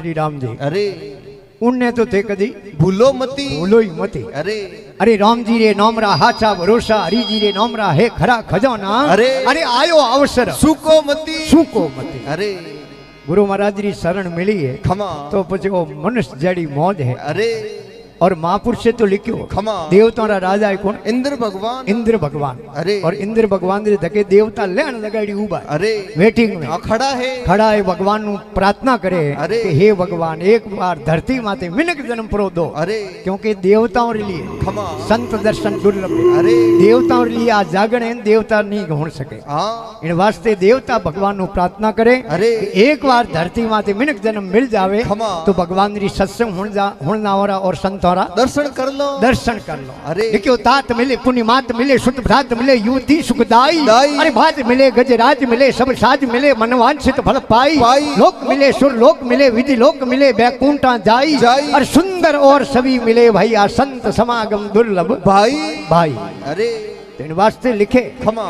श्री राम जी। अरे उनने तो थे कदी भूलो मती, भूलो ही मती। अरे अरे राम जी रे नोमरा हाचा भरोसा, हरि जी रे नोमरा है खरा खजाना। अरे अरे आयो अवसर सुको मती, सुको मती। अरे गुरु महाराज री शरण मिली है खमा तो પછી वो मनुष्य जड़ी मौज है। अरे और महापुरुष से तो लिखो खमा देवता रा राजा है कौन? इंद्र भगवान। इंद्र भगवान। अरे और इंद्र भगवान रे धके देवता लेन लगाड़ी उबा। अरे वेटिंग में खड़ा है, खड़ा है भगवान नु प्रार्थना करे अरे कि हे भगवान एक बार धरती माते मिनक जन्म परो दो। अरे क्योंकि देवताओं रे लिए खमा संत दर्शन दुर्लभ है। अरे देवताओं रे लिए आ जागण है देवता नहीं हो सके। हाँ इन वास्ते देवता भगवान नु प्रार्थना करे अरे कि एक बार धरती माते मिनक जन्म मिल जावे खमा तो भगवान री सत्संग हुणनावरा और संतोरा दर्शन कर लो, दर्शन कर लो। अरे देखियो तात मिले पुण्य मात मिले सुत भ्रात मिले युवती सुखदाई। दाई। अरे भात मिले गजराज मिले सब साज मिले मनवांछित फल पाई। लोक मिले सुर लोक मिले विधि लोक मिले बैकुंठा जाई। और सुंदर और सभी मिले भाई आ संत समागम दुर्लभ भाई भाई। अरे तेन वास्ते लिखे खमा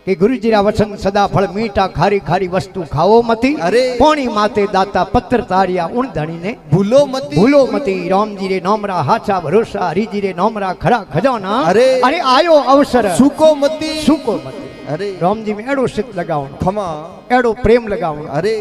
कि गुरु जी रा वचन सदा फल मीठा खारी खारी वस्तु खाओ मती। अरे पानी माते दाता पत्र तारिया उन धनी ने भूलो मती, भूलो मती। राम जी रे नोमरा हाचा भरोसा, हरि जी रे नोमरा खरा खजाना। अरे अरे आयो अवसर सुको मती, सुको मती। अरे राम जी में एड़ो सित लगाओ, खमा एड़ो प्रेम लगाओ। अरे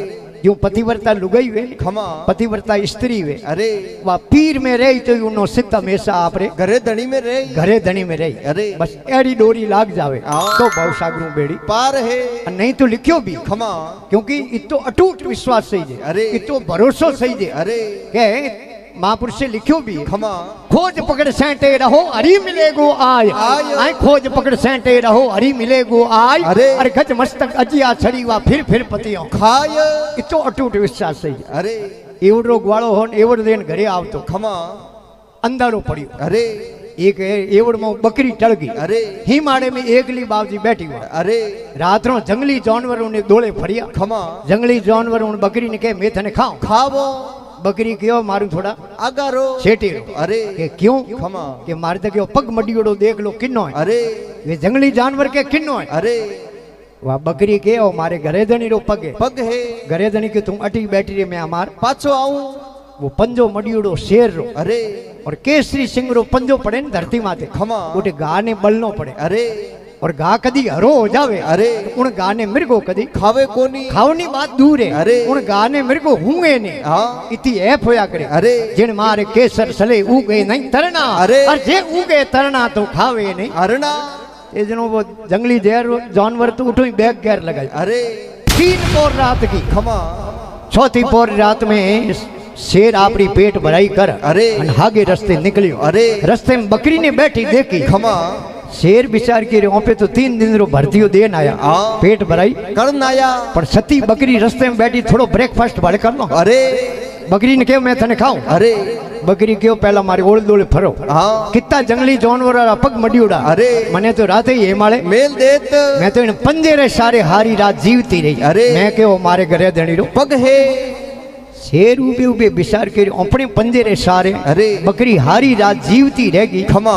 यूं पतिव्रता लुगाई वे खमा पतिव्रता स्त्री वे अरे वा पीर में रही तो उनो सित हमेशा आपरे घरे धनी में रहे, घरे धनी में रही। अरे बस एड़ी डोरी लाग जावे हाँ। तो भवसागरों बेड़ी पार है। नहीं तो लिखियो भी खमा क्योंकि इतो अटूट विश्वास सही जे, अरे इतो भरोसो सही जे। अरे के महापुरुष से लिखियो भी खमा खोज पकड़ सेंटे रहो हरी मिलेगो आय। आय खोज पकड़ सेंटे रहो हरी मिलेगो आय। अरे अरे गज मस्तक अजिया छड़ी वा फिर पतियो खाय। इतो अटूट विश्वास सही है। अरे एवडो ग्वाळो होन एवड देन घरे आवतो खमा अंधारो पड़ियो। अरे एक एवड में बकरी टळ गई। अरे ही माड़े में एकली बावजी बैठी हुई। अरे रात्रों जंगली जानवरों ने दोले फरिया। खमा जंगली जानवरों बकरी ने कहे मैं थने खाऊं। खावो बकरी क्यों मारू थोड़ा अगारो सेठी। अरे के क्यों खमा के मार दे क्यों पग मडियोड़ो देख लो किन्नो है। अरे वे जंगली जानवर के किन्नो है। अरे वह बकरी के ओ मारे घरे धनी रो पग है। पग है घरे धनी के तुम अटी बैठी रे मैं अमार पाछो आऊं। वो पंजो मडियोड़ो शेर रो। अरे और केसरी सिंह रो पंजो पड़े न धरती माते खमा उठे गा ने बलनो पड़े। अरे और गा कदी हरो हो जावे। अरे उन गा ने मिर्गो कदी खावे कोनी खावनी बात दूर है। अरे उन गा ने मिर्गो हुए ने हाँ इतनी ऐप होया करे। अरे जिन मारे केसर सले उगे नहीं तरना। अरे और जे उगे तरना तो खावे नहीं। अरना ये जनो वो जंगली जानवर तो उठो ही बैग गैर लगाई। अरे 3 पोर रात की खमा चौथी पोर रात में शेर आपरी पेट भराई कर अरे हागे रस्ते निकलियो। अरे रस्ते में बकरी ने बैठी देखी खमा शेर बिचार के रे पे तो 3 दिन रो भरतियो देन आया। पेट भराई करन आया पर सती बकरी रस्ते में बैठी थोड़ो ब्रेकफास्ट भड़ कर लो। अरे बकरी ने कहो मैं थने खाऊं। अरे बकरी कहो पहला मारे ओल दोले फरो। हाँ कितना जंगली जानवर पग मडियोड़ा। अरे मने तो रात ही हेमाड़े मेल देत मैं तो इन पंजेरे सारे हारी रात जीवती रही। अरे मैं कहो मारे घरे धनी रो पग है। शेर उबे उबे बिसार के अपने पंजेरे सारे अरे बकरी हारी रात जीवती रहेगी। खमा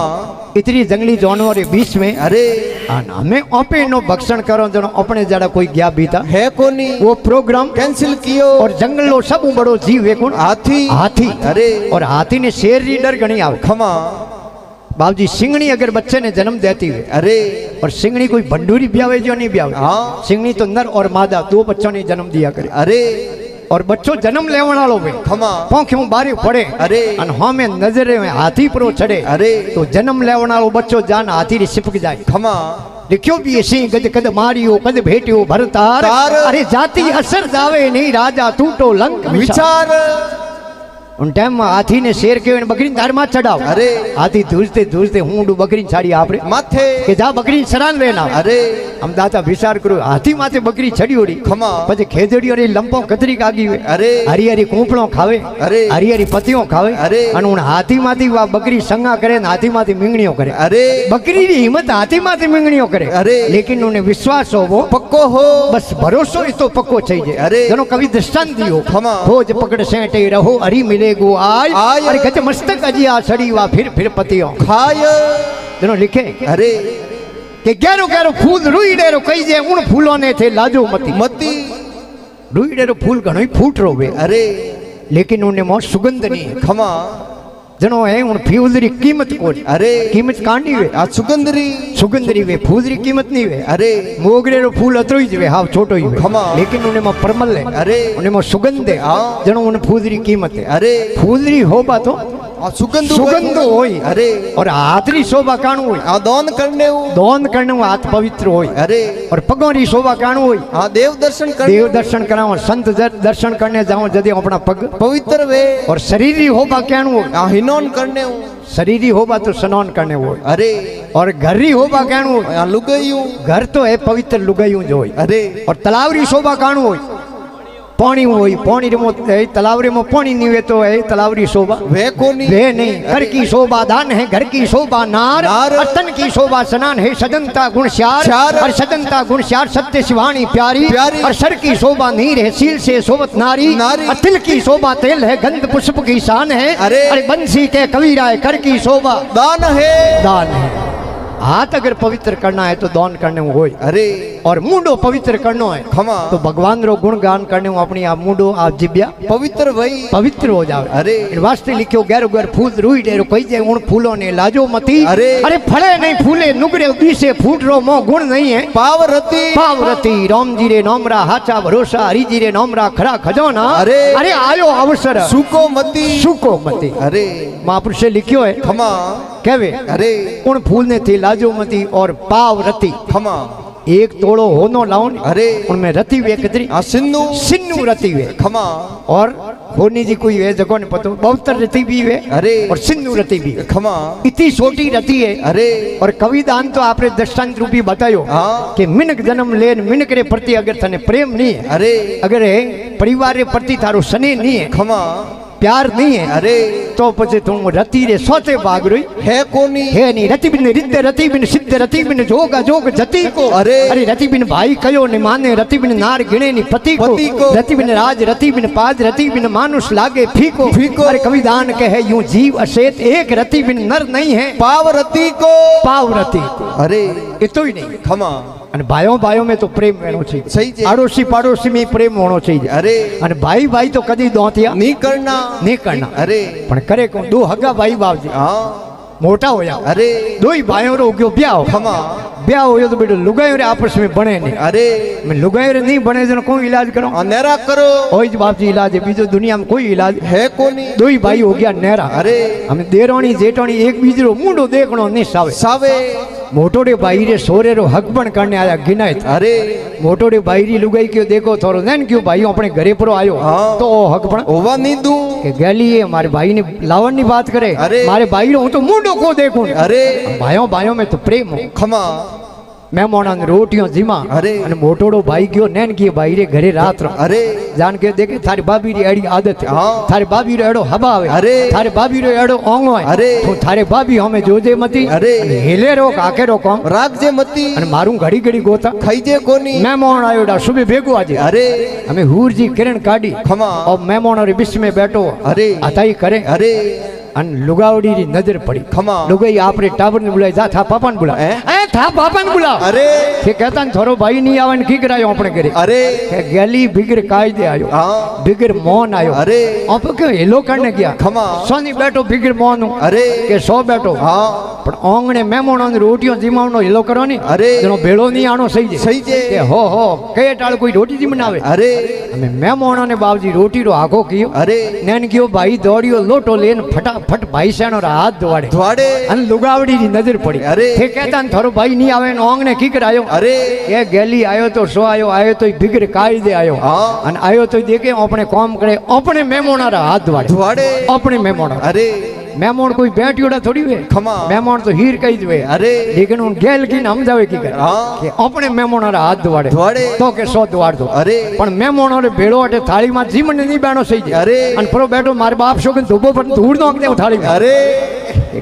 इतनी जंगली जानवर बीच में। अरे हमें ओपे नो भक्षण करो जनो अपने जड़ा कोई गया बीता है कोनी वो प्रोग्राम कैंसिल कियो। और जंगल लो सब बड़ो जीव है कौन? हाथी। हाथी। अरे और हाथी ने शेर री डर गणी आवे। खमा बाबूजी सिंगनी अगर बच्चे ने जन्म देती है अरे और सिंगनी कोई भंडूरी ब्यावे जो नहीं ब्यावे। हाँ सिंगनी तो नर और मादा 2 बच्चों ने जन्म दिया करे। अरे और बच्चों जन्म लेवन वालो वे खमा पोंख्यों बारे पड़े। अरे अन हमें नजरे में हाथी परो चढ़े। अरे तो जन्म लेवन वालो बच्चो जान हाथी रे सिपक जाए। खमा लिखियो भी ऐसी गद कद मारियो कद भेटियो भरतार। अरे जाति असर जावे नहीं राजा टूटो लंक विचार। उन टाइम में हाथी ने शेर के बकरी धार माथ चढ़ाओ। अरे हाथी धूजते धूजते हूं बकरी छाड़ी आपरे माथे के जा बकरी सरान लेना। अरे हम दाता विचार करो हाथी माथे बकरी छड़ी होड़ी खमा पछे खेजड़ी और लंपो कतरी कागी वे। अरे हरी हरी कोंपड़ो खावे। अरे हरी हरी पतियों खावे। अरे अन उन हाथी माथी वा बकरी संगा करे न हाथी माथी मिंगणियों करे। अरे बकरी री हिम्मत हाथी माथी मिंगणियों करे। अरे लेकिन उन्हें विश्वास हो वो पक्को हो। बस भरोसो इतो पक्को चाहिए। अरे जनो कवि दृष्टांत दियो खमा खोज पकड़ सेंटे रहो हरी मिलेगो आय। अरे गज मस्तक अजिया सड़ी वा फिर पतियों खाय। जनो लिखे अरे के गहरो गहरो फूल रुई डेरो कई जे उन फूलों ने थे लाजो मती मती રૂઈડેરો ફૂલ ઘણો ફૂટ રોવે अरे लेकिन उन्हें मो सुगंध नहीं है खमा जनो है उन फ्यूजरी कीमत को अरे कीमत कांडी वे आ सुगंधरी सुगंधरी वे फूजरी कीमत नहीं वे अरे मोगरेरो फूल अतरोई ज वे हाव छोटो ही वे खमा लेकिन उन्हें मो परमल है अरे उन्हें मो सुगंध है हाँ जनो उन फूजरी कीमत है अरे फूजरी होबा तो आ सुगंध सुगंध होई अरे और हाथरी शोभा काणु होई आ दान करने हूँ दोन करने वो हाथ पवित्र होई अरे और पगोरी शोभा काणु होई आ देव दर्शन कर देव दर्शन कराओ संत दर्शन करने जाओ जदे अपना पग पवित्र वे और शरीरी होबा कहणु होई आ हिनोन करने हूँ शरीरी होबा तो स्नान करने होई अरे और घरी होबा कहणु होई आ लुगाईयूं घर तो है पवित्र लुगाईयूं जो होई अरे और तलावरी शोभा काणु होई पानी होई पानी रे मो तलावरे में पानी नहीं वे तो है तलावरी शोभा वे कोनी वे नहीं घर की शोभा दान है घर की शोभा नार नार। तन की शोभा स्नान है सदनता गुण श्यार श्यार। और सदनता गुण श्यार सत्य शिवानी प्यारी प्यारी। और सर की शोभा नीर है सील से शोभत नारी नारी। और तिल की शोभा तेल है गंध पुष्प की शान है अरे। बंसी के कबीरा है कर की शोभा दान है दान है हाथ अगर पवित्र करना है तो दान करने में होय अरे और मुंडो पवित्र करनो है खमा तो भगवान रो गुण गान करने में अपनी आप मुंडो आप जिब्या पवित्र वही पवित्र हो जावे अरे इन वास्ते लिखो गैर गैर फूल रुई डेरो कही जाए उन फूलों ने लाजो मती अरे। अरे फले नहीं फूले नुगरे बीसे फूट रो मो गुण नहीं है पावरती पावरती राम जी रे नोमरा हाचा भरोसा हरि जी रे नोमरा खरा खजाना अरे। अरे आयो अवसर सुको मती सुको मती अरे महापुरुष से लिखियो है खमा कहवे अरे उन फूल ने थी लाजो मती और पावरती खमा एक तोड़ो होनो लाउन अरे उनमें रति वे कतरी आ सिन्नू सिन्नू रति वे खमा और होनी जी कोई वे जगह ने पतो बहुतर रति भी वे अरे और सिन्नू रति भी वे खमा इतनी छोटी रति है अरे और कविदान तो आपने दृष्टांत रूपी बतायो हाँ कि मिनक जन्म लेन मिनक रे प्रति अगर तने प्रेम नहीं है अरे अगर है परिवार रे प्रति थारो स्नेह नहीं है खमा प्यार नहीं है अरे तो पछे तुम रति रे सोते भाग रही है कोनी है नहीं रति बिन रिद्ध रति बिन सिद्ध रति बिन जोगा जोग जति को अरे। अरे रति बिन भाई कयो ने माने रति बिन नार गिणे नि पति को पति को। रति बिन राज रति बिन पाज रति बिन मानुष लागे फीको फीको। अरे कविदान कहे यूं जीव अशेत एक रति बिन नर नहीं है पावरती को पाव रति को अरे इतो ही नहीं खमा અને ભાઈઓ ભાઈઓ में तो प्रेम होनो चाहिए सही है आड़ोसी पाड़ोसी में प्रेम होनो चाहिए अरे અને ભાઈ ભાઈ तो कदी दोतिया नहीं करना नहीं करना अरे પણ કરે को दो हगा भाई बापजी हाँ मोटा होया अरे दो ही भाइयों रो गयो ब्याह खमा ब्याह हो तो बेटो लुगायो रे आपस में बने नहीं अरे मैं लुगायो रे नहीं बने जन कोई इलाज करो अंधेरा करो ओई जी बाप जी इलाज है बीजो दुनिया में कोई इलाज है कोनी दो ही भाई हो गया नेरा अरे हमें देरोनी जेठोनी एक बीजरो मुंडो देखणो नहीं सावे सावे मोटोड़े भाई रे सोरे रो हक पण करने आया गिनायत अरे मोटोड़े भाई री लुगाई क्यों देखो थोड़ो नैन क्यों भाई अपने घरे पर आयो हाँ। तो ओ हक पण होवा नहीं दू के गैली है हमारे भाई ने लावन की बात करे अरे। मारे भाई रो हूं तो मुंडो को देखूं अरे भाइयों भाइयों में तो प्रेम हो खमा મહેમાન રોટીઓ જીમા અરે અને મોટોડો ભાઈ ગયો નેન કે ભાઈ રે ઘરે રાત રો અરે જાન કે દેખે થારી ભાભી રી એડી આદત છે હા થારી ભાભી રો એડો હબા આવે અરે થારી ભાભી રો એડો ઓંગ હોય અરે તો થારે ભાભી હમે જોજે મતી અરે હેલે રો કાકે રો કોમ રાખજે મતી અને મારું ઘડી ઘડી ગોતા ખાઈજે કોની મહેમાન આયોડા સુબે ભેગો આજે અરે અમે હુરજી કિરણ કાઢી ખમા और મહેમાન રે बीच में बैठो अरे अताई करे अरे अन लुगावड़ी री नजर पड़ी खमा लुगाई आपरे टाबर ने बुलाया जा था पापा ने बुला ए था पापा ने बुला अरे के कहता न थोरो भाई नहीं आवन की करायो अपने घरे अरे के गैली बिगर कायदे आयो हाँ बिगर मोहन आयो अरे आप के हेलो करने गया खमा सोनी बैठो बिगर मोहन अरे के सो बैठो हाँ पण ओंगणे मेमोनो ने रोटियों जीमावनो हेलो करो नी अरे जनो भेड़ो नहीं आनो सही जे सही जे के हो के टाल कोई रोटी जी बनावे अरे हमें मेमोनो ने बाबूजी रोटी रो आगो कियो अरे नैन कियो भाई दौड़ियो लोटो लेन फटाफट भाई सेनो हाथ दौड़े द्वाड़े अन लुगावड़ी री नजर पड़ी अरे थे कहता न थारो भाई नहीं आवे ओंग ने की करायो अरे ये गैली आयो तो सो आयो तो बिगर कायदे आयो हाँ अन आयो तो देखे अपने काम करे अपने मेमोना रा हाथ दौड़े द्वाड़े अपने मेमोना अरे मेमोन कोई बैठियोड़ा थोड़ी वे खमा मेमोन तो हीर कही दे अरे लेकिन उन गैल की हम जावे की करे हाँ कि अपने मेमोना रा हाथ दौड़े द्वाड़े तो के सो द्वार दो अरे पण मेमोनो रे भेड़ो अटे थाली में जीवन नहीं बैठो सही जे अरे अन परो बैठो मारे बाप शो के धोबो पर धूड़ नो के थाली में अरे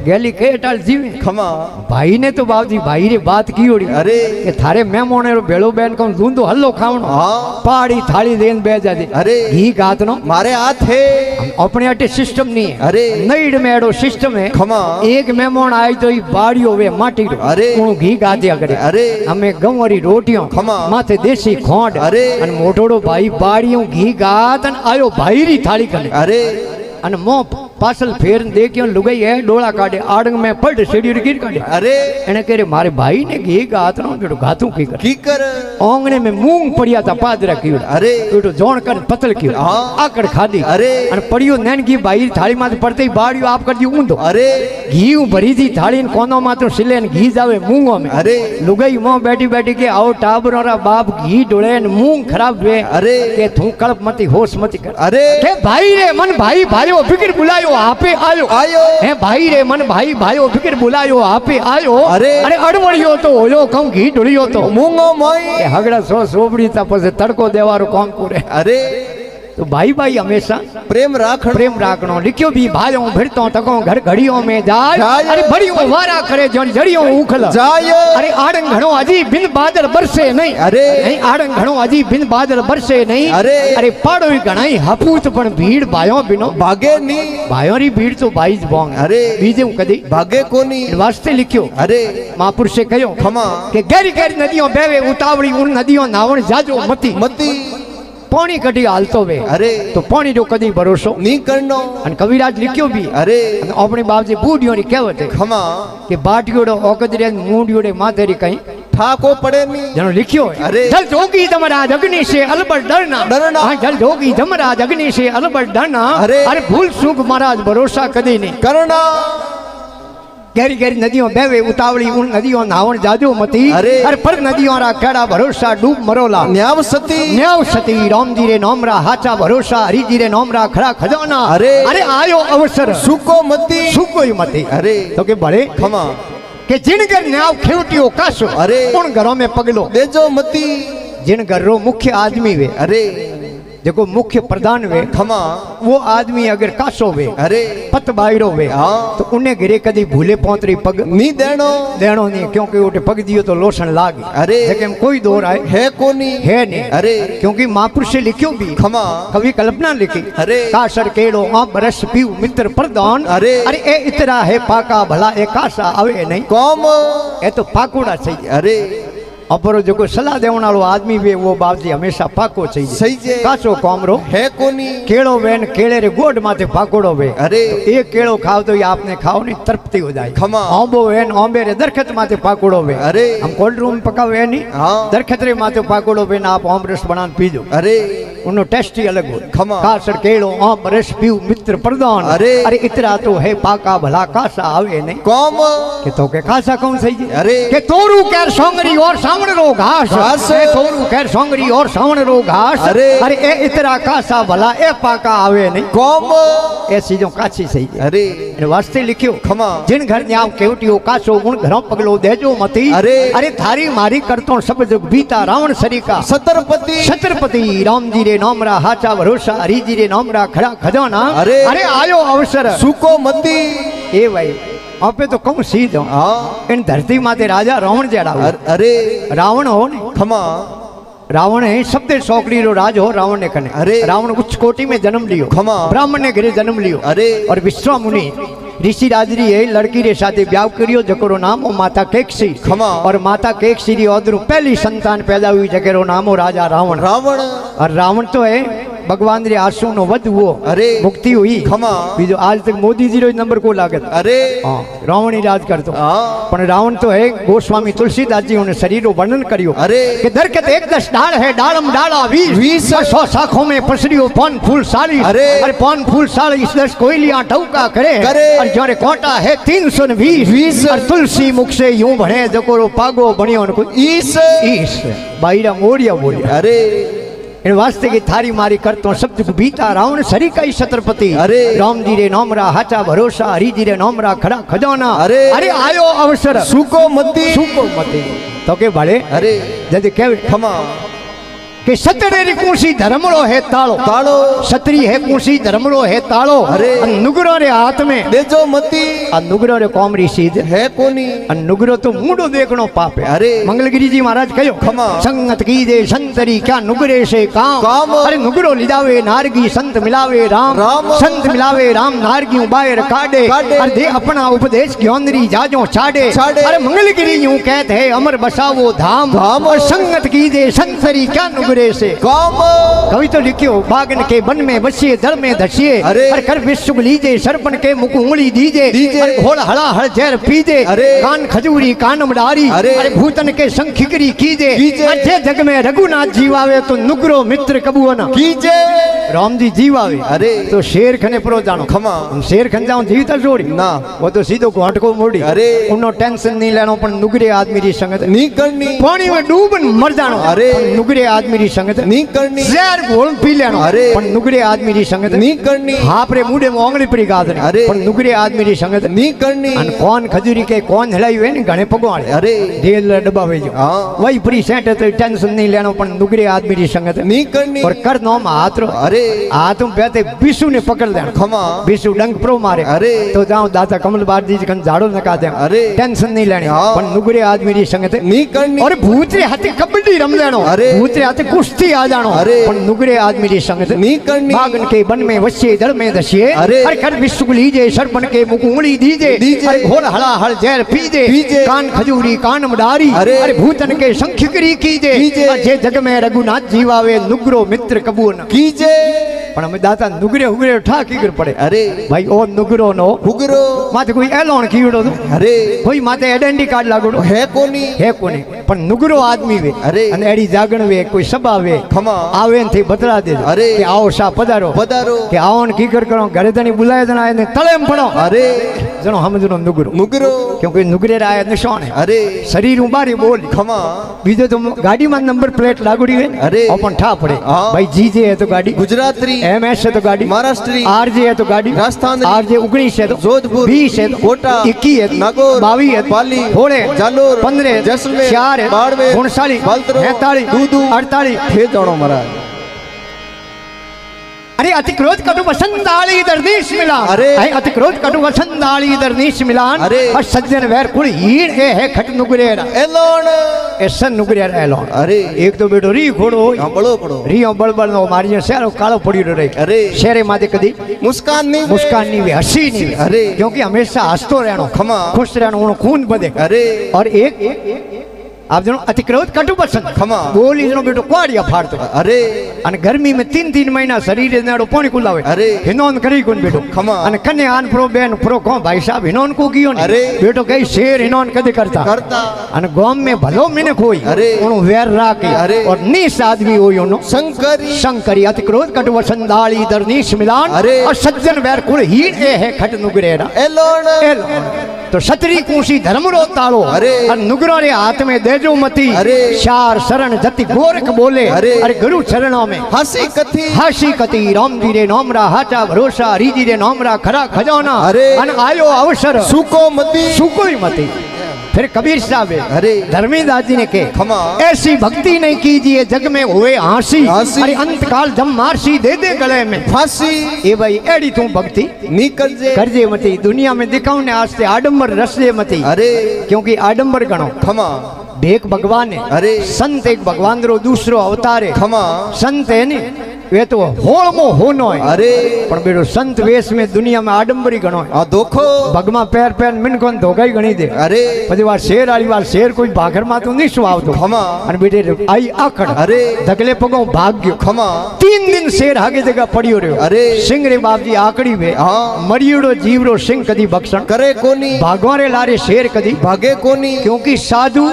गैली के टाल जीवे खमा भाई ने तो बाबूजी भाई रे बात की ओड़ी अरे के थारे मेमोने रो भेड़ो बैन को दूंदो हल्लो खावनो हाँ पाड़ी थाली देन बे जाजे अरे घी गातनो मारे हाथ है अपने अटे सिस्टम नहीं है अरे नईड में એડો सिस्टम है खमा एक मेहमान आए तो बाड़ियों वे माटी अरे घी गाद्या करे अरे हमें गंवरी रोटियों खमा माथे देसी खोंड अरे अन मोटोड़ो भाई बाड़ियों घी गात अन आयो भाई री थाली करे अरे अन मो पासल फेर देखियो लुगाई है डोला काटे आड़ंग में पड़ सीढ़ी गिर काटे अरे एने करे मारे भाई ने घी गात नो बेटो गातू की कर कीकर ओंगणे में मूंग पड़िया था पादरा की अरे बेटो जोण कर पतल की हाँ आकड़ खादी अरे अन पड़ियो नैन की भाई थाली माथे पड़ते ही बाड़ियो आप कर दी ऊंधो अरे घी भरी थी थाली ने कोनो मातो सिले ने घी जावे मूंगो में अरे लुगाई मो बैठी बैठी के आओ टाबरो रा बाप घी डोले ने मूंग खराब वे अरे के तू कल्प मती होश मती कर अरे के भाई रे मन भाई भाइयो फिक्र बुलायो आपे आयो आयो हे भाई रे मन भाई भाइयो फिक्र बुलायो आपे आयो अरे अरे अड़वड़ियो तो होयो कहूं घी डोलियो तो मूंगो मोई ए हगड़ा सो सोबड़ी ता पसे तड़को देवारो काम पूरे अरे तो भाई भाई हमेशा प्रेम राखण प्रेम राखनो लिखियो भी भाइयों भिड़तो तको घर घड़ियों में जाय जाय। अरे बड़ियों वारा करे जण जड़ियों उखल जाय अरे आड़ंग घणो अजी बिन बादल बरसे नहीं अरे नहीं आड़ंग घणो अजी बिन बादल बरसे नहीं अरे अरे पाड़ो ही घणाई हपूत पण भीड़ भाइयों बिनो भागे नी भाइयों री भीड़ तो भाई ज बोंग अरे बीजे कदी भागे कोनी वास्ते लिखियो अरे महापुरुष से कहो खमा के गहरी गहरी नदियों बेवे उतावड़ी उन नदियों नावण जाजो मती मती पानी कटी हालतो वे अरे तो पानी जो कदी भरोसो नी करनो अन कविराज लिखियो भी अरे अपने बाप जी बूढ़ियों री कहवत है खमा कि बाटियोड़ो ओकदरे मूंडियोड़े माथेरी कहीं ठाको पड़े नी जनो लिखियो है अरे जल जोगी जमराज अग्नि से अलबट डरना डरना। हाँ जल जोगी जमराज अग्नि से अलबट डरना अरे। अरे भूल सुख महाराज भरोसा कदी नहीं करना गहरी गहरी नदियों बेवे उतावली उन नदियों नावण जाजो मती अरे। पर नदियों रा केड़ा भरोसा डूब मरोला न्याव सती न्याव सती राम जी रे नोमरा हाचा भरोसा हरि जी रे नोमरा खड़ा खजाना अरे। अरे आयो अवसर सुको मती सुको ही मती अरे तो के बड़े खमा के जिन घर न्याव खेवटियो कासो अरे। उन घरों में पगलो देजो मती जिन घर रो मुख्य आदमी वे अरे देखो मुख्य प्रधान वे खमा वो आदमी अगर कासो वे अरे पत बायरो वे हाँ तो उन्हें घरे कदी भूले पोतरी पग नी देनो देनो नहीं क्योंकि उठे पग दियो तो लोसन लागे अरे लेकिन कोई दौर आए है कोनी है नहीं अरे क्योंकि महापुरुष से लिखियो भी खमा कवि कल्पना लिखी अरे कासर केड़ो आ बरस पीऊ मित्र प्रधान अरे। अरे ए इतरा है पाका भला ए कासा आवे नहीं कौम ए तो पाकोड़ा चाहिए अरे अपरो जो सलाह देवण वालो आदमी वे वो बापजी हमेशा पाको चाहिए सही जे काचो कोमरो है कोनी केड़ो वेन केड़े रे गोड माथे पाकोड़ो वे अरे तो एक केड़ो खाओ तो ये आपने खाओ नहीं तृप्ति हो जाए खमा ओंबो वेन ओंबे रे दरखत माथे पाकोड़ो वे अरे हम कोल्ड रूम पकावे नहीं हाँ दरखत रे माथे पाकोड़ो वेन आप ओम रस बना पीजो अरे उनो टेस्ट ही अलग हो खमा कासर केड़ो ओम रस पीऊ मित्र प्रधान अरे। अरे इतरा तो है पाका भला कासा आवे नहीं कौम के तो के कासा कौन सही है अरे के तोरू कैर सोंगरी और सावण रो घास घास। ए तोरू कैर सोंगरी और सावण रो घास अरे। अरे ए इतरा कासा भला ए पाका आवे नहीं कौम ए चीजों काची सही है अरे इन वास्ते लिखियो खमा जिन घर न्याव केवटियो कासो उन घरों पगलो देजो मती अरे। अरे थारी मारी करतो सब जुग बीता रावण सरीका सतरपति छत्रपति राम जी रे नामरा हाचा भरोसा हरि जी रे नामरा खड़ा खजाना अरे। अरे आयो अवसर सुको मती ए भाई आपे तो कहूं सीधो हाँ इन धरती माते राजा रावण जड़ा हो अरे रावण हो ने खमा रावण है सबसे सौकड़ी रो राज हो रावण ने कने अरे। रावण उच्च कोटि में जन्म लियो खमा। ब्राह्मण ने घरे जन्म लियो अरे और विश्वा मुनि ऋषि राजरी है लड़की रे साथे ब्याह करियो जकरो नाम हो माता केकसी खमा। और माता केकसी री ओदरू पहली संतान पैदा हुई जकरो नाम हो राजा रावण रावण और रावण तो है भगवान रे आंसू नो वध हुओ अरे मुक्ति हुई खमा बीजो आज तक मोदी जी रो नंबर को लागत अरे हाँ रावण ही राज करतो हाँ पण रावण तो है गोस्वामी तुलसीदास जी ने शरीर वर्णन करियो अरे कि दरकत एक दस डाल है डालम डाला वीस 100 शाखों में पसरियो पान फूल साली अरे। पान फूल साली इस दस कोयलियां ठौका करे करे। और जोरे कोटा है 320 और तुलसी मुख से यूं भणे जकोरो पागो बणियो उनको ईस ईस बाईरा मोरिया बोलिया अरे इन वास्ते की थारी मारी करतो सब जुग बीता रावण सरी का छत्रपति अरे। राम जी रे नामरा हाचा भरोसा हरि जी रे नामरा खड़ा खजाना अरे। अरे आयो अवसर सुको मती सुको मते तो के भले अरे जद के खमा કે સતરેરી કુંસી ધર્મડો હે તાળો તાળો સતરી હે કુંસી ધર્મડો હે તાળો અરે. અને નુગરો રે હાથ में દેજો મતી આ નુગરો રે કોમરી સીધ હે કોની અને નુગરો તો મૂડો દેખણો પાપે અરે. મંગલગીરીજી મહારાજ કહ્યો ખમા. સંગત કીજે સંતરી ક્યાં નુગરે છે કામ કામ. અરે નુગરો લીધાવે નારગી સંત મિલાવે રામ રામ. સંત મિલાવે રામ નારगी બાયર કાઢે કાઢે. અરે દે अपना उपदेश ज्ञानरी जाजो छाड़े छाड़े. अरे मंगलगिरी यूं कहते है अमर बसावो धाम धाम. और संगत कीजे संतरी क्या नुगरे से કામ कवि तो लिखियो बागन के बन में बसिए दर में धसिए अरे. कर विश्व लीजे सरपन के मुख उंगली दीजे दीजे. अरे घोड़ हला हल जहर पीजे अरे. कान खजूरी कानम डारी अरे. अरे भूतन के संखिकरी कीजे कीजे. अजे जग में रघुनाथ जीवावे तो नुगरो मित्र कबुअना કીજે राम जी जीवावे अरे. तो शेर खने प्रो जानो ખમા शेर खन जाओ जीवता जोड़ी ના वो तो सीधो घाटको मोड़ी अरे. उन्नो टेंशन नहीं लेनो पण नुगरे आदमी री संगत ની કરની पानी में डूबन मर जानो अरे. पण नुगरे आदमी री संगत ની કરની जहर घोल पी लेनो अरे. पण नुगरे आदमी री संगत ની કરની हापरे मुडे में ओंगली पड़ी गादने अरे. पण नुगरे आदमी री संगत ની કરની अन कौन खजूरी के कौन हलाई हुए ने घणे पगवाड़े अरे. ढेल डब्बा वे जो હા वही पूरी सेट तो टेंशन नहीं लेनो पण नुगरे आदमी री संगत ની કરની और कर नो हाथ रो अरे हाथ में पहते बिसु ने पकड़ देना ખમા बिसु डंक प्रो मारे अरे. तो जाओ दादा कमल बार जी कन झाड़ो नका दे अरे. टेंशन नहीं लेनी हाँ. पण नुगरे आदमी री संगत ની કરની और भूतरे हाथे कबड्डी रम लेनो अरे. भूतरे हाथे कुश्ती आ जानो अरे. पण नुगरे आदमी री संगत ની કરની बागन के बन में वसिए दर में धसिए अरे. अरे कर विश्व लीजे सरपन के मुख उंगली दीजे दीजे. अरे घोड़ हला हल जहर पीजे पीजे. कान खजूरी कान मडारी अरे. अरे भूतन के संखिकरी कीजे कीजे. जे जग में रघुनाथ जीवावे नुगरो मित्र कबून કીજે पण हमें दाता नुगरे उगरे ठाकी कर पड़े अरे भाई ओ नुगरो नो હુગરો माथे कोई एलोन कीवड़ो तो अरे कोई माथे आइडेंटिटी कार्ड लागोड़ो હે કોની है कोने पण नुगरो आदमी वे अरे. અને એડી જાગણ વે કોઈ સભા વે ખમા આવે ને થી બદલા દે अरे. કે આવો શા પધારો પધારો કે આવો ને કીકર કરો ઘરે તની બુલાય તને આને તળેમ પડો अरे જણો સમજનો નુગરો નુગરો क्योंकि नुगरे राय निशान है अरे शरीर उबारी बोल ખમા बीजो तो गाड़ी में नंबर प्लेट लागोड़ी है अरे. अपन ठा पड़े हाँ. भाई जीजे है तो गाड़ी ગુજરાતરી एमएस है तो गाड़ी મહારાષ્ટ્રી आरजे है तो गाड़ी રાજસ્થાનરી आरजे 19 है तो जोधपुर 20 है तो कोटा 21 है तो नागौर 22 है तो पाली होड़े जालोर 15 जैसलमेर 4 है बाड़मेर गुणसाली बालतरो 43 दूदू 48 હે જાણો મહારાજ अरे अति क्रोध कटु वसंताली दरनीश मिलान अरे. अति क्रोध कटु वसंताली दरनीश मिलान अरे. और सज्जन वैर कुल हीण है खट नुगरेरा એલોણ ऐसा नुगरेरा एलोन अरे एक तो बेटो री घोड़ो સાંભળો પડો रियो बड़बड़ नो मारियो शेरो कालो पड़ियो रहे अरे शेरे मादे कदी મુસ્કાન ની मुस्कान नहीं वे हंसी नहीं वे अरे. क्योंकि हमेशा हंसतो रहनो ખમા खुश रहनो उनो खून बदे अरे और एक आप जनो अति क्रोध कटु पसंद ખમા बोली जनो बेटो क्वाड़िया फाड़तो अरे અને ગરમી में 3-3 મહિના શરીરે નેડો પાણી કુલાવે अरे હિનોન કરી કોણ બેટો ખમા અને કને આન પ્રો બેન પ્રો કો ભાઈ સાહેબ હિનોન को ગયો ને अरे બેટો કઈ શેર હિનોન કદે કરતા કરતા અને ગામ में ભલો મિને કોઈ अरे ઓનો વેર રાખે अरे और નીસ आदमी होयो नो શંકરી शंकरी अति क्रोध कट वसंदाली दरनीश मिलान अरे और सज्जन वेर कुल हीण ए है खट नुगरेरा એલોણ तो छतरी कूसी धर्मरो तालो अरे और नुगरो रे हाथ में देजो मती अरे चार शरण जति गोरख बोले अरे अरे गुरु चरणों में હાસી કથી हाशी कति राम जी रे नोमरा हाचा भरोसा हरी रे नोमरा खरा खजाना अरे अन आयो अवसर સૂકો મતી सुकोई मती फिर कबीर साहब अरे धर्मीदास जी ने के ખમા ऐसी भक्ति नहीं कीजिए जग में हुए हंसी हंसी। अरे अंत काल जम मारसी दे दे गले में ફાંસી ए भाई एड़ी तू भक्ति ની કરજે करजे मती दुनिया में दिखाऊं ने आज से आडंबर रसले मती अरे क्योंकि आडंबर गणो ખમા एक भगवान है अरे संत एक भगवान रो दूसरो अवतार है ખમા संत है नी वे तो होळमो होनो है अरे पण बेटो संत वेश में दुनिया में आडंबरी गणो है આ ધોખો भगमा पैर पैर मिनको धोगाई गणी दे अरे પછી વાર શેર આલી વાર શેર કોઈ ભાગર માં તો નહીં સુવાવતો ખમા અને બેટે આઈ આખડ अरे ધકલે પગો ભાગ્યો ખમા 3 दिन શેર હાગે જગા પડ્યો રહ્યો अरे સિંહ રે બાપજી આકડી વે હા મરિયુડો જીવરો સિંહ કદી ભક્ષણ કરે કોની भागवारे लारे शेर कदी ભાગે કોની क्योंकि साधु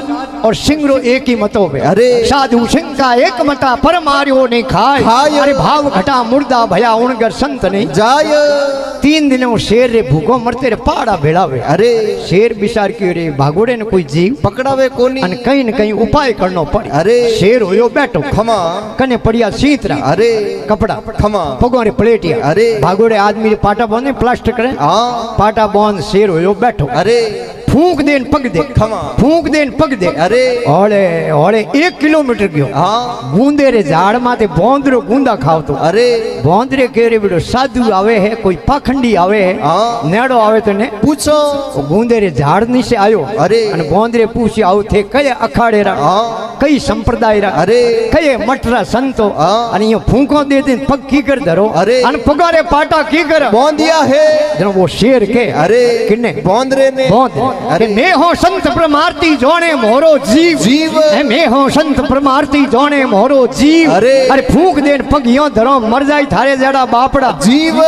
और सिंह रो एक ही मतो है अरे साधु सिंह का एक मता पर मारियो नहीं खाए खाय। अरे भाव घटा मुर्दा भया उणगर संत नहीं જાય 3 दिन वो शेर रे भूखो मरते रे पाड़ा भेड़ावे अरे शेर बिचार क्यों रे भागोड़े ने कोई जीव પકડાવે કોની अन कहीं न कहीं उपाय करनो पड़े अरे शेर होयो बैठो ખમા कने पड़िया सीतरा अरे कपड़ा ખમા पगो रे प्लेटिया अरे भागोड़े आदमी रे पाटा बांधे प्लास्टर करे હા पाटा बांध शेर होयो बैठो अरे फूंक देन पग दे खमा। फूंक देन पग दे अरे होळे होळे 1 किलोमीटर गयो हाँ गूंदे रे झाड़ माते बोंदरो गूंदा खावतो अरे बोंदरे केरे बेटो साधु आवे है कोई पाखंडी आवे है हाँ। नेड़ो आवे तो ने पूछो वो गूंदे रे झाड़ नीचे आयो अरे અને બોંદરે પૂછી આવું થે કયા અખાડે રા हाँ કઈ સંપ્રદાય રા अरे કયે મઠરા સંતો हाँ। અને અહીંયા ફૂંકો દે દે પગ કી કર ધરો अरे અને પગારે પાટા કી કર बोंदिया है જનો वो शेर के अरे किन्ने बोंदरे ने બોંદ કે મે હો સંત પ્રમારતી જોણે મોરો જીવ जीव એ મે હો સંત પ્રમારતી જોણે મોરો જીવ अरे અરે ફૂંક દે પગ યો ધરો મર જાય થારે જેડા બાપડા जीव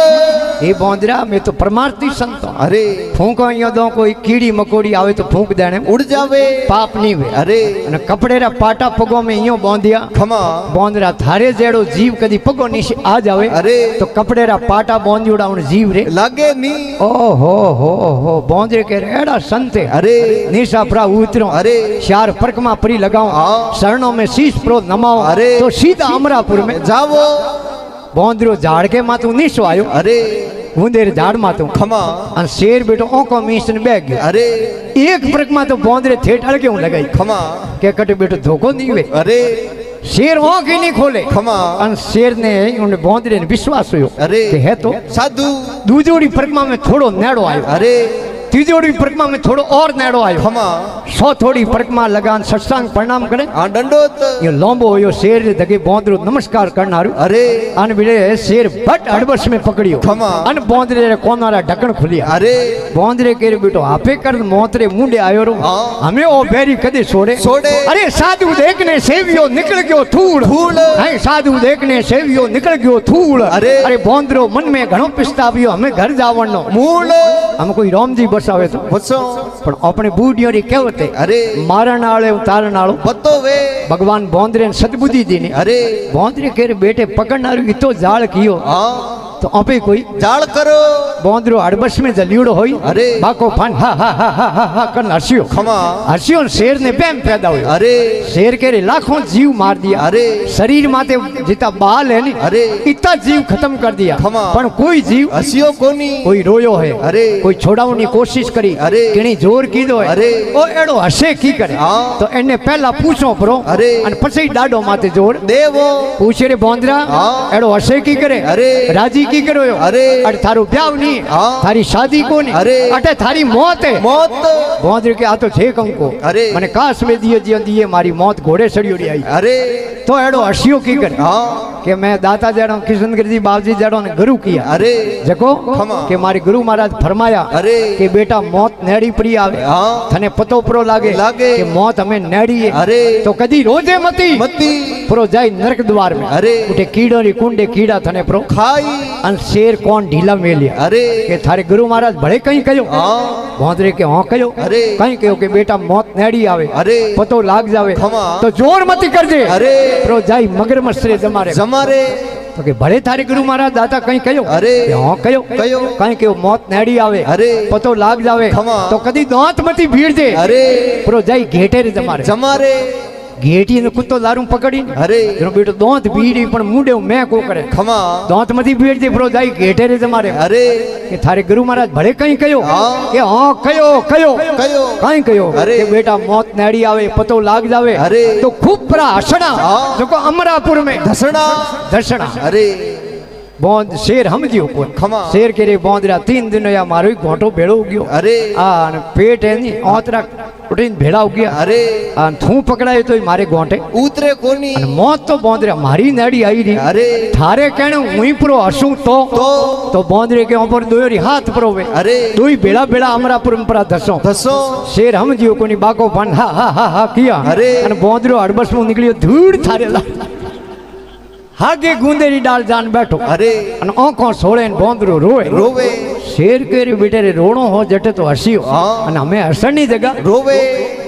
એ બોંદરા મે તો પ્રમારતી સંતો अरे ફૂંકો અહીંયા દો કોઈ કીડી મકોડી આવે તો ફૂંક દેણે उड़ जावे પાપ નહીં વે अरे અને કપડેરા પાટા પગો में યો બોંધિયા खमा બોંદરા થારે જેડો જીવ કદી પગો નીચે આ જાવે अरे તો કપડેરા પાટા બોંધિયોડા ઉણ जीव रे लागे नी ओहो हो बोंदरे के रेड़ा संते अरे निशा प्रा उतरो अरे चार परकमा परी लगाओ हाँ। शरणों में शीश प्रो नमाओ अरे तो सीधा अमरापुर में जावो बोंदरो झाड़ के मातू निशो आयो अरे गुंदेर झाड़ मातू खमा अन शेर बेटो ओको मीसन बैग गयो अरे एक परकमा तो बोंदरे थेट अड़के हूं लगाई खमा के कटे बेटो धोखो नहीं वे अरे शेर ओंख ही नहीं खोले खमा अन शेर ने उन्हें बोंदरे ने विश्वास हुयो अरे कि है तो साधु दूजोड़ी परकमा में थोड़ो नेड़ो आयो अरे तीजोड़ी परिक्रमा में थोड़ो और नेड़ो आयो खमा सौ थोड़ी परिक्रमा लगान सत्संग प्रणाम करे हाँ दंडोत यो लोंबो यो शेर रे दगे बोंदरो नमस्कार करनारू अरे अन बिले शेर बट अड़बस में पकड़ियो खमा अन बोंदरे रे कोनारा ढक्कन खुलिया अरे बोंदरे के बेटो आपे कर मोतरे मुंडे आयो रो हाँ। हमें ओ बेरी कदे छोड़े छोड़े। अरे साधु देखने सेवियो निकल गयो धूल धूल। हाय साधु देखने सेवियो निकल गयो धूल अरे। अरे बोंदरो मन में घणो पछतावियो हमें घर जावणो मूल हम कोई रामजी बसावे तो बसो પણ આપણે બુઢિયો રી કહેવતે अरे મારણ આળે ઉતારણ આળો बतो वे ભગવાન બોંદરે ને સદબુદ્ધિ દીને अरे બોંદરે કેરે બેટે પકડનારું ઈ તો જાળ કીયો हाँ તો આપે કોઈ जाल करो બોંદરો અડબસ में જલિયોડો હોય अरे બાકો ફાન હા હા હા હા હા હા કર હસ્યો खमा હસ્યો ને શેર ને બેમ पैदा हुयो अरे शेर केरे लाखों जीव मार दिया अरे शरीर माते जितना बाल है नी अरे इतना जीव खत्म कर दिया खमा। पर कोई जीव हसियो कोनी कोई रोयो है अरे कोई छोड़ावनी कोशिश करी अरे किणी जोर कीधो है अरे ओ एड़ो हसे की करे हाँ। तो एने पहला पूछो परो अरे अन पछी डाडो माते जोर देवो पूछे रे बोंदरा हाँ। एड़ो हसे की करे अरे राजी की करो यो अरे अरे थारो ब्याह नहीं हाँ। थारी शादी को नहीं अरे अटे थारी मौत है मौत बोंदरे के आ तो छे कंको अरे मने कास में दिए जियो दिए मारी मौत घोड़े सड़ियोड़ी आई अरे तो एड़ो हसियो की करे हाँ कि मैं दाता जड़ो किशनगिरी जी बाबूजी जड़ो ने गुरु किया अरे जको खमा। कि मारे गुरु महाराज फरमाया अरे कि बेटा मौत नेड़ी पड़ी आवे हाँ थने पतो परो लागे लागे। कि मौत हमें नेड़ी है अरे तो कदी रोजे मती मती परो जाई नरक द्वार में अरे उठे कीड़ो री कुंडे कीड़ा थने परो खाई अन शेर कौन ढीला मेलिया अरे कि थारे गुरु महाराज भले कहीं कयो हाँ भोंदरे के हाँ कयो अरे। कहीं कयो कि बेटा मौत नेड़ी आवे अरे पतो लाग जावे खमा। तो जोर मती कर दे अरे परो जाई मगरमच्छ रे जमारे जमारे तो के भले थारे गुरु महाराज दाता कहीं कयो अरे। कि हाँ कयो कयो। कहीं कयो मौत नेड़ी आवे अरे। पतो लाग जावे खमा। तो कदी दांत मती भीड़ दे अरे परो जाई घेटे रे जमारे जमारे घेटी ने कुत्तो लारू पकड़ी अरे जनो बेटो दांत भीड़ी पण मुंडे मैं को करे खमा दांत मती भीड़ दे परो जाई घेटे रे जमारे अरे कि थारे गुरु महाराज भले कहीं कयो हाँ। कि हाँ कयो कयो कयो कहीं कयो अरे। कि बेटा मौत नेड़ी आवे पतो लाग जावे अरे। तो खूब परा हसना हाँ। जो अमरापुर में धसना दर्शना अरे बोंद शेर समझियो कोई खमा। शेर के रे बोंदरा 3 दिन या मारो ही घोटो भेड़ो गयो अरे आ न पेट है नी ओतरा उठीन भेड़ा हो गया अरे आ थू पकड़ायो तो मारे घोटे उतरे कोनी अन मौत तो बोंदरा मारी नेड़ी आई री अरे थारे कहने हुई पुरो हसू तो बोंदरे के ऊपर दोरी हाथ परोवे अरे दोई भेड़ा भेड़ा अमरापुर में परा दसो धसो शेर हम जियो कोनी बाको बन हा हा हा हा किया अरे। अन बोंदरो अड़बस में निकलियो धूड़ थारे ला हागे गूंदेरी डाल जान बैठो अरे अन आंखों सोड़े न बोंदरो रोए रोवे शेर के रे बेटे रे रोणो हो जटे तो हसियो हाँ। अन हमें हसनी जगह रोवे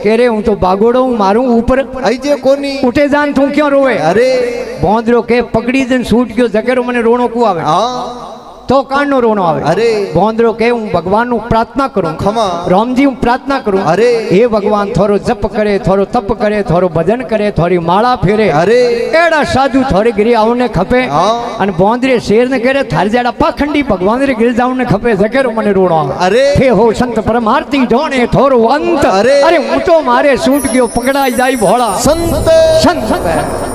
कह रे हूं तो बागोड़ो हूं मारूं ऊपर आईजे कोनी उठे जान तू क्यों रोवे अरे बोंदरो के पकड़ी दिन सूट क्यों जकेरो मने रोणो को आवे हाँ તો કાનનો રોણો આવે અરે ભોંદરો કે હું ભગવાનનું પ્રાર્થના કરું ખમા રામજી હું પ્રાર્થના કરું અરે હે ભગવાન થોડો જપ કરે થોડો તપ કરે થોડો ભજન કરે થોડી માળા ફેરે અરે એડા સાધુ થોડી ગીરી આવને ખપે હા અને ભોંદરે શેર ને કરે થાર જેડા પાખંડી ભગવાન રે ગીર જાવને ખપે જકેરો મને રોણો આવે અરે હે હો સંત પરમાર્થી જોણે થોરો અંત અરે હું તો મારે છૂટ ગયો પકડાઈ જાય ભોળા સંત સંત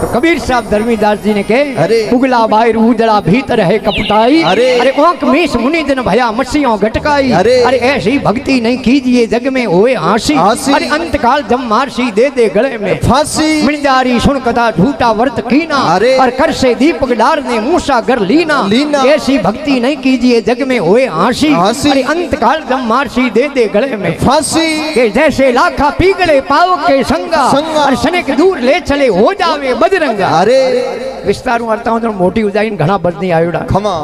તો કબીર સાहब धर्मीदास जी ने कहे अरे उगला बाहर उजड़ा भीतर है कपटाई अरे ओंक मीस मुनि जन भया मछियों गटकाई अरे ऐसी भक्ति नहीं कीजिए जग में होए हासी हासी। अरे अंत काल जब मारसी दे दे गले में फांसी मिणजारी सुन कथा झूठा वर्त कीना अरे और कर से दीपक डार ने मूसा कर लीना लीना। ऐसी भक्ति नहीं कीजिए जग में होए हासी हासी। अरे अंत काल जब मारसी दे दे गले में फांसी के जैसे लाखा पीगले पाव के संगा संगा। और सनेक दूर ले चले हो जावे बजरंगा अरे विस्तार वार्ताओं तो मोटी उजाइन घना बदनी आयुड़ा खमा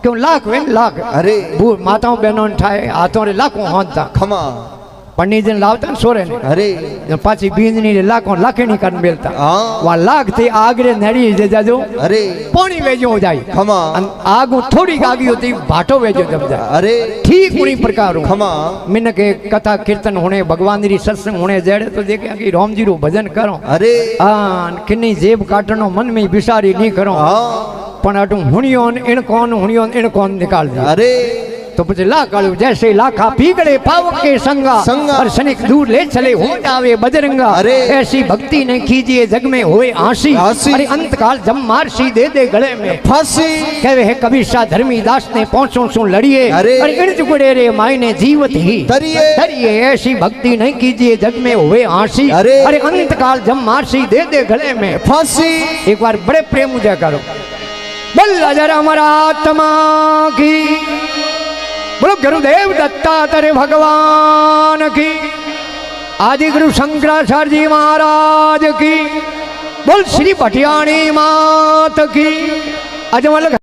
क्यों लाख वेन लाख अरे बू माताओं बहनों ने ठाए हाथों रे लाखों होता खमा पंडित जन लावता ने सोरे ने अरे पाची बींजनी रे लाखों लाखेनी कर मिलता हाँ वहां लाख थे आगरे नड़ी जे जाजो अरे पानी वेजो हो जाई खमा आगू थोड़ी आगी होती भाटो वेजो जब जाए अरे ठीक उन्हीं प्रकार हूँ खमा मिन के कथा कीर्तन होने भगवान री सत्संग होने जेड़े तो देखे कि राम जी रो भजन करो अरे हाँ किन्नी जेब काटनो मन में बिसारी नहीं करो हाँ पण अटू हुणियों इन कौन निकाल दिया अरे तो પછી લાકાળું जैसे लाखा पीगड़े पाव के संगा संगा। और सनिक दूर ले चले हो जावे बजरंगा अरे ऐसी भक्ति नहीं कीजिए जग में होए आशी आशी। अरे अंत काल जब मारसी दे दे गले में फांसी कहे है कबीर सा धर्मीदास ने पहुंचो सु लड़िए अरे इर्द गुड़े रे मायने जीवत ही तरिए तरिए ऐसी भक्ति नहीं कीजिए जग में हुए आशी अरे अंत काल जब मारसी दे दे गले में फांसी एक बार बड़े प्रेम मुझे करो बल्ला जरा हमारा आत्मा की बोलो गुरुदेव दत्तात्रेय भगवान की आदि गुरु शंकराचार्य जी महाराज की बोल श्री पटियाणी मात की अजमल